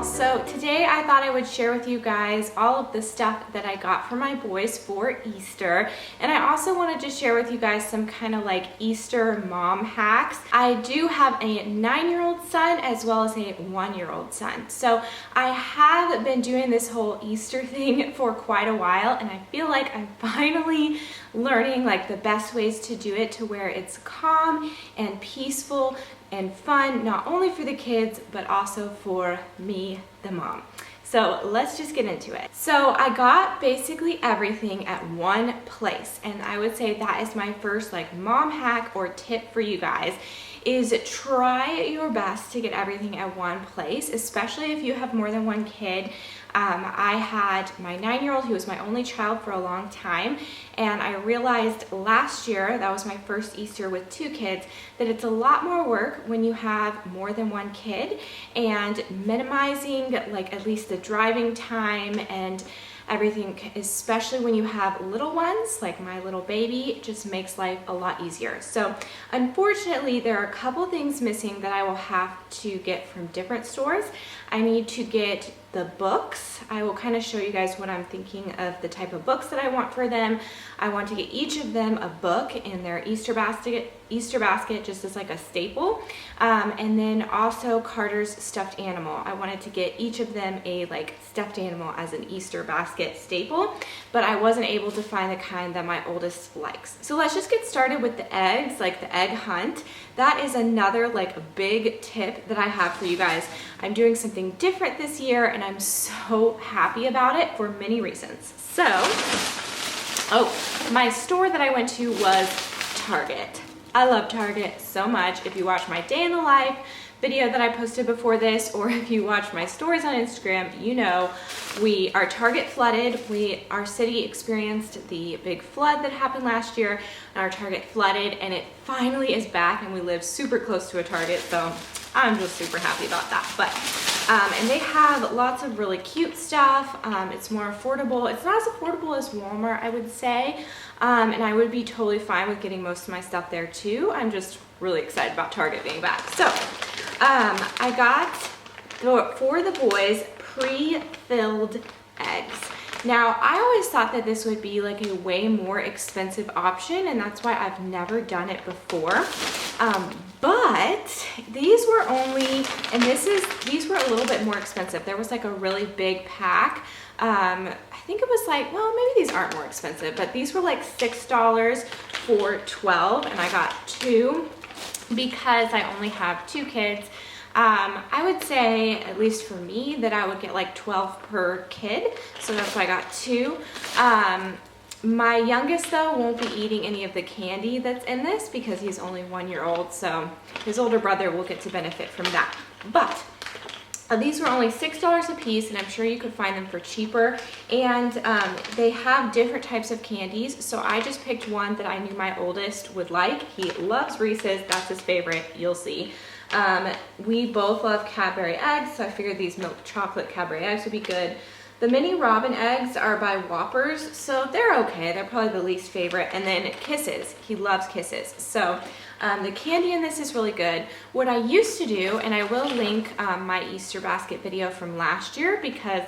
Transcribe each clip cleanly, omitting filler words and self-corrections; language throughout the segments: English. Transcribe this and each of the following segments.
y'all. So today I thought I would share with you guys all of the stuff that I got for my boys for Easter, and I also wanted to share with you guys some kind of like Easter mom hacks. I do have a 9-year-old son as well as a 1-year-old son, so I have been doing this whole Easter thing for quite a while, and I feel like I'm finally learning like the best ways to do it to where it's calm and peaceful and fun, not only for the kids, but also for me, the mom. So let's just get into it. So I got basically everything at one place, and I would say that is my first like mom hack or tip for you guys, is try your best to get everything at one place, especially if you have more than one kid. I had my 9-year-old, who was my only child for a long time, and I realized last year, that was my first Easter with 2 kids, that it's a lot more work when you have more than one kid, and minimizing like at least the driving time and everything, especially when you have little ones like my little baby, just makes life a lot easier. So unfortunately, there are a couple things missing that I will have to get from different stores. I need to get the books. I will kind of show you guys what I'm thinking of the type of books that I want for them. I want to get each of them a book in their Easter basket just as like a staple. And then also Carter's stuffed animal. I wanted to get each of them a like stuffed animal as an Easter basket staple, but I wasn't able to find the kind that my oldest likes. So let's just get started with the eggs, like the egg hunt. That is another like big tip that I have for you guys. I'm doing something different this year, and I'm so happy about it for many reasons. So, my store that I went to was Target. I love Target so much. If you watch my day in the life video that I posted before this, or if you watch my stories on Instagram, you know we are Target flooded. Our city experienced the big flood that happened last year, and our Target flooded, and it finally is back, and we live super close to a Target, so I'm just super happy about that. But and they have lots of really cute stuff. It's more affordable. It's not as affordable as Walmart, I would say, and I would be totally fine with getting most of my stuff there too. I'm just really excited about Target being back. So I got, for the boys, pre-filled eggs. Now, I always thought that this would be like a way more expensive option, and that's why I've never done it before. But these were only, and these were a little bit more expensive. There was like a really big pack. I think it was like, well, maybe these aren't more expensive, but these were like $6 for 12, and I got 2 because I only have 2 kids. I would say, at least for me, that I would get like 12 per kid, so that's why I got 2. My youngest, though, won't be eating any of the candy that's in this because he's only 1 year old, so his older brother will get to benefit from that. But these were only $6 a piece, and I'm sure you could find them for cheaper, and they have different types of candies, so I just picked one that I knew my oldest would like. He loves Reese's. That's his favorite. You'll see. We both love Cadbury eggs, so I figured these milk chocolate Cadbury eggs would be good. The mini Robin eggs are by Whoppers, so they're okay. They're probably the least favorite. And then Kisses. He loves Kisses. So the candy in this is really good. What I used to do, and I will link my Easter basket video from last year, because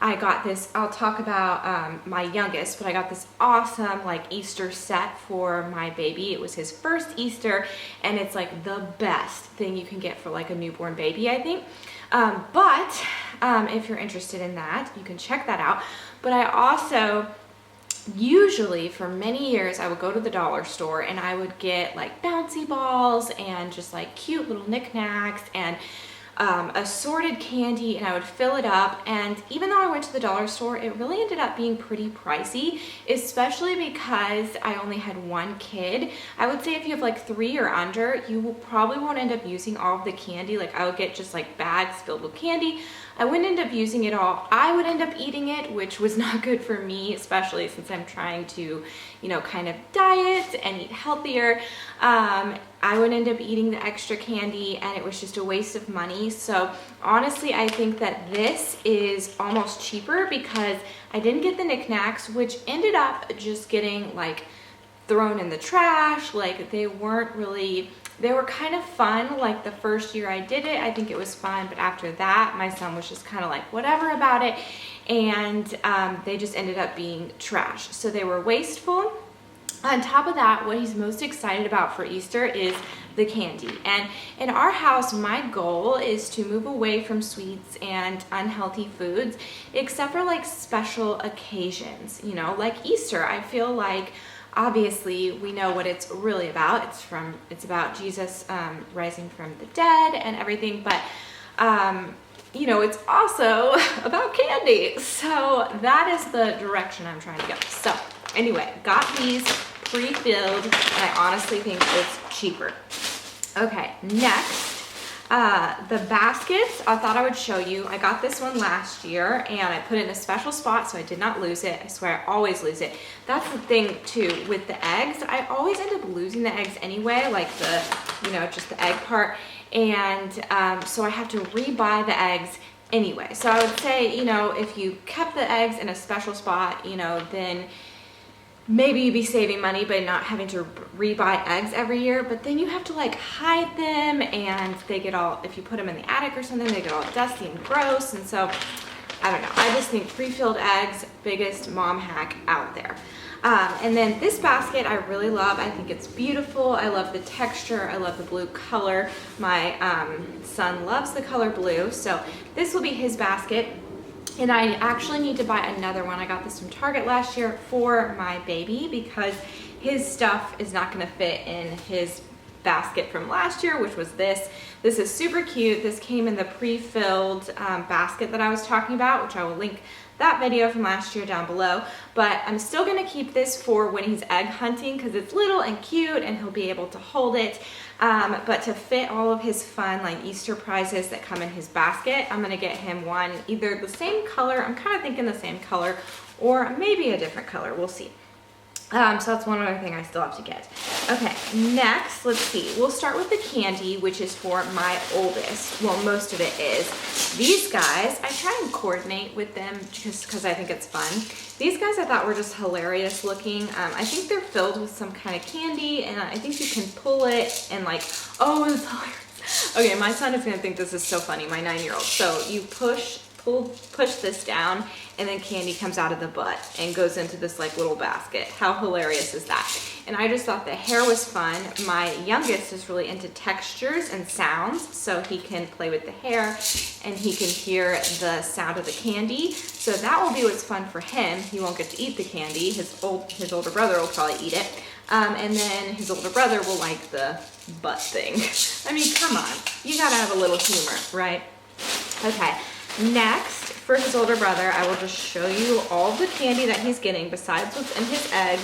I got this, I'll talk about my youngest, but I got this awesome like Easter set for my baby. It was his first Easter, and it's like the best thing you can get for like a newborn baby, I think. But if you're interested in that, you can check that out. But I also, usually for many years, I would go to the dollar store and I would get like bouncy balls and just like cute little knickknacks and assorted candy, and I would fill it up. And even though I went to the dollar store, it really ended up being pretty pricey, especially because I only had 1 kid. I would say if you have like 3 or under, you probably won't end up using all of the candy. Like I would get just like bags filled with candy. I wouldn't end up using it all. I would end up eating it, which was not good for me, especially since I'm trying to, you know, kind of diet and eat healthier. I would end up eating the extra candy, and it was just a waste of money. So honestly, I think that this is almost cheaper because I didn't get the knickknacks, which ended up just getting like thrown in the trash. Like they weren't really They were kind of fun, like the first year I did it, I think it was fun, but after that, my son was just kind of like whatever about it, and they just ended up being trash. So they were wasteful. On top of that, what he's most excited about for Easter is the candy. And in our house, my goal is to move away from sweets and unhealthy foods, except for like special occasions, you know, like Easter. I feel like obviously we know what it's really about. It's about Jesus rising from the dead and everything, but you know, it's also about candy. So that is the direction I'm trying to go. So anyway, got these pre-filled, and I honestly think it's cheaper. Okay, next, the baskets, I thought I would show you. I got this one last year, and I put it in a special spot so I did not lose it. I swear I always lose it. That's the thing too with the eggs. I always end up losing the eggs anyway, like the, you know, just the egg part. And so I have to rebuy the eggs anyway. So I would say, you know, if you kept the eggs in a special spot, you know, then maybe you'd be saving money by not having to rebuy eggs every year, but then you have to like hide them, and they get all, if you put them in the attic or something, they get all dusty and gross. And so I don't know, I just think pre-filled eggs, biggest mom hack out there. And then this basket I really love. I think it's beautiful. I love the texture. I love the blue color. My son loves the color blue, so this will be his basket. And I actually need to buy another one. I got this from Target last year for my baby because his stuff is not gonna fit in his basket from last year, which was this. This is super cute. This came in the pre-filled basket that I was talking about, which I will link that video from last year down below. But I'm still gonna keep this for when he's egg hunting because it's little and cute and he'll be able to hold it. But to fit all of his fun like Easter prizes that come in his basket, I'm gonna get him one either the same color, I'm kind of thinking the same color, or maybe a different color, we'll see. So that's one other thing I still have to get. Okay, next, let's see. We'll start with the candy, which is for my oldest. Well, most of it is. These guys, I try and coordinate with them just because I think it's fun. These guys I thought were just hilarious looking. I think they're filled with some kind of candy, and I think you can pull it and like, oh, it's hilarious. Okay, my son is gonna think this is so funny, my 9-year-old. So you push this down, and then candy comes out of the butt and goes into this like little basket. How hilarious is that? And I just thought the hair was fun. My youngest is really into textures and sounds, so he can play with the hair and he can hear the sound of the candy. So that will be what's fun for him. He won't get to eat the candy. His older brother will probably eat it. And then his older brother will like the butt thing. I mean, come on. You gotta have a little humor, right? Okay. Next, for his older brother, I will just show you all the candy that he's getting besides what's in his egg.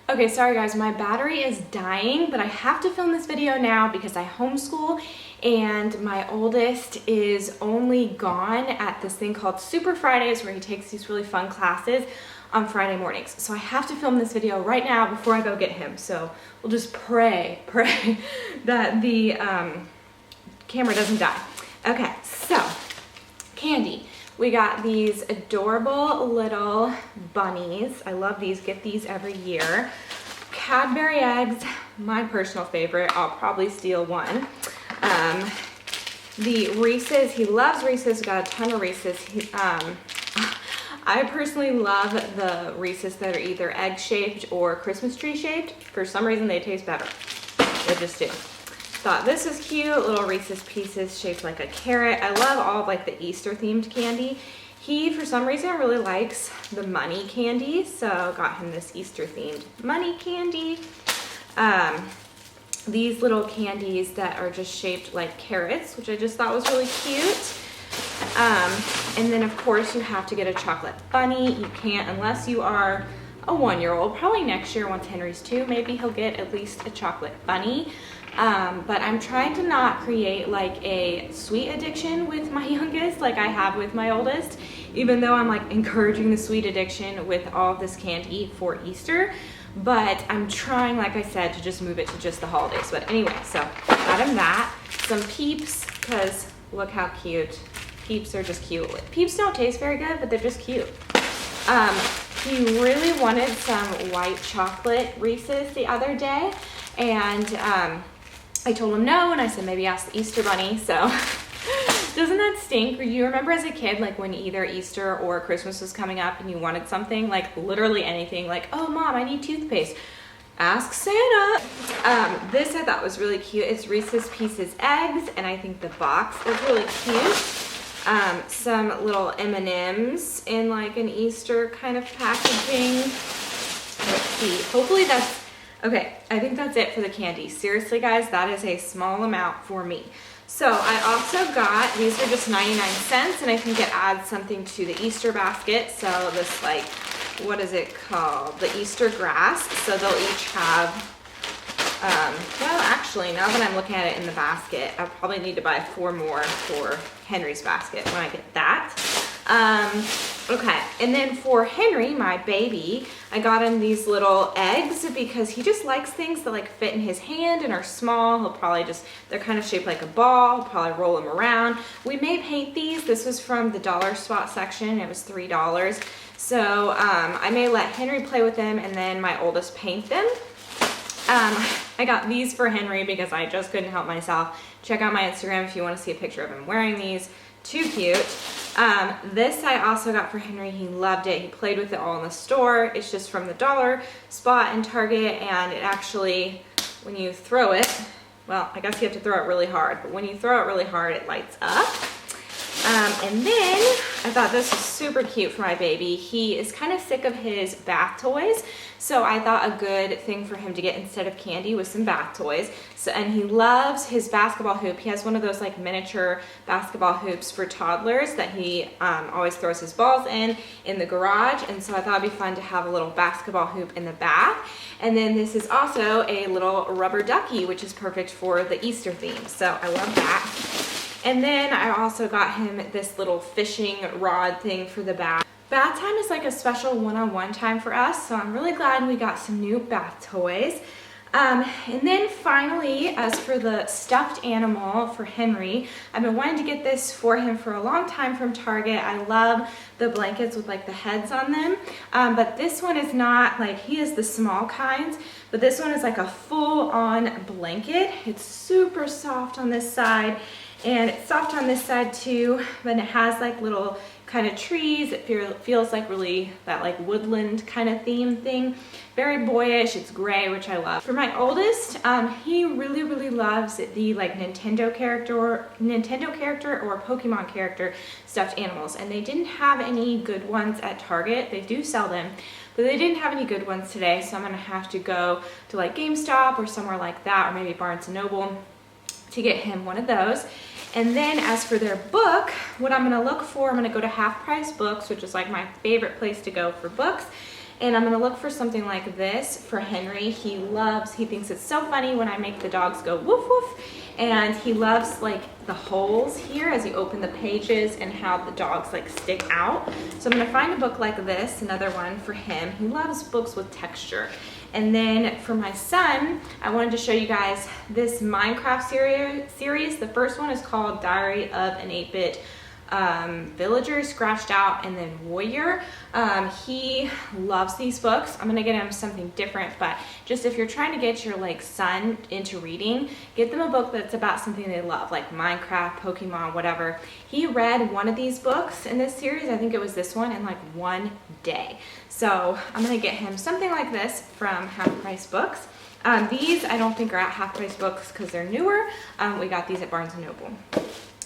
Okay, sorry guys, my battery is dying, but I have to film this video now because I homeschool, and my oldest is only gone at this thing called Super Fridays where he takes these really fun classes on Friday mornings. So I have to film this video right now before I go get him. So we'll just pray that the camera doesn't die. Okay, so candy. We got these adorable little bunnies. I love these, get these every year. Cadbury eggs, my personal favorite. I'll probably steal one. The Reese's, he loves Reese's, got a ton of Reese's. I personally love the Reese's that are either egg shaped or Christmas tree shaped. For some reason they taste better. They just do. Thought this was cute, little Reese's Pieces shaped like a carrot. I love all of like the Easter themed candy. He, for some reason, really likes the money candy, so got him this Easter themed money candy. These little candies that are just shaped like carrots, which I just thought was really cute. And then of course you have to get a chocolate bunny. You can't unless you are a 1-year-old. Probably next year once Henry's 2, maybe he'll get at least a chocolate bunny. But I'm trying to not create like a sweet addiction with my youngest like I have with my oldest, even though I'm like encouraging the sweet addiction with all of this candy for Easter. But I'm trying, like I said, to just move it to just the holidays. But anyway, so got him that. Some Peeps, because look how cute. Peeps are just cute. Peeps don't taste very good, but they're just cute. He really wanted some white chocolate Reese's the other day, and I told him no, and I said maybe ask the Easter Bunny. So doesn't that stink? You remember as a kid, like when either Easter or Christmas was coming up and you wanted something, like literally anything, like, oh mom, I need toothpaste. Ask Santa. This I thought was really cute. It's Reese's Pieces eggs, and I think the box is really cute. Some little M&Ms in like an Easter kind of packaging. Let's see. Hopefully that's okay. I think that's it for the candy. Seriously, guys, that is a small amount for me. So I also got, these are just 99 cents, and I think it adds something to the Easter basket. So this, like, what is it called? The Easter grass. So they'll each have, well, actually, now that I'm looking at it in the basket, I'll probably need to buy 4 more for Henry's basket when I get that. Okay, and then for Henry, my baby, I got him these little eggs because he just likes things that like fit in his hand and are small. He'll probably just, they're kind of shaped like a ball. He'll probably roll them around. We may paint these. This was from the dollar spot section. It was $3. So I may let Henry play with them and then my oldest paint them. I got these for Henry because I just couldn't help myself. Check out my Instagram if you want to see a picture of him wearing these. Too cute. This I also got for Henry. He loved it. He played with it all in the store. It's just from the dollar spot in Target, and it actually, when you throw it, well, I guess you have to throw it really hard, but when you throw it really hard, it lights up. And then I thought this was super cute for my baby. He is kind of sick of his bath toys, so I thought a good thing for him to get instead of candy was some bath toys. So, and he loves his basketball hoop. He has one of those like miniature basketball hoops for toddlers that he always throws his balls in the garage, and so I thought it'd be fun to have a little basketball hoop in the bath. And then this is also a little rubber ducky, which is perfect for the Easter theme, so I love that. And then I also got him this little fishing rod thing for the bath. Bath time is like a special one-on-one time for us, so I'm really glad we got some new bath toys. And then finally, as for the stuffed animal for Henry, I've been wanting to get this for him for a long time from Target. I love the blankets with like the heads on them, but this one is not like, he has the small kinds, but this one is like a full-on blanket. It's super soft on this side, and it's soft on this side too, but it has like little kind of trees. It feels like really that like woodland kind of theme thing. Very boyish. It's gray, which I love. For my oldest, he really loves the like Nintendo character or Pokemon character stuffed animals, and they didn't have any good ones at Target. They do sell them, but they didn't have any good ones today, so I'm gonna have to go to like GameStop or somewhere like that, or maybe Barnes & Noble to get him one of those. And then as for their book, what I'm gonna look for, I'm gonna go to Half Price Books, which is like my favorite place to go for books. And I'm gonna look for something like this for Henry. He thinks it's so funny when I make the dogs go woof woof. And he loves like the holes here as you open the pages and how the dogs like stick out. So I'm gonna find a book like this, another one for him. He loves books with texture. And then for my son, I wanted to show you guys this Minecraft series. The first one is called Diary of an 8-Bit Villager, Scratched Out, and then Warrior. He loves these books. I'm gonna get him something different, but just if you're trying to get your like son into reading, get them a book that's about something they love, like Minecraft, Pokemon, whatever. He read one of these books in this series, I think it was this one, in like one day. So I'm gonna get him something like this from Half Price Books. These I don't think are at Half Price Books because they're newer. We got these at Barnes & Noble.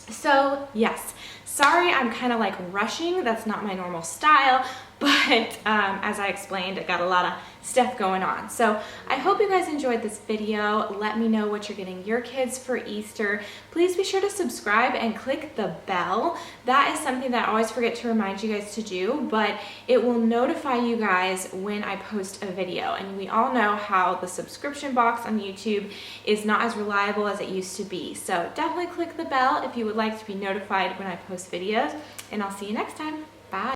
So yes, sorry I'm kind of like rushing. That's not my normal style, but as I explained, I got a lot of stuff going on. So I hope you guys enjoyed this video. Let me know what you're getting your kids for Easter. Please be sure to subscribe and click the bell. That is something that I always forget to remind you guys to do, but it will notify you guys when I post a video. And we all know how the subscription box on YouTube is not as reliable as it used to be. So definitely click the bell if you would like to be notified when I post videos, and I'll see you next time. Bye.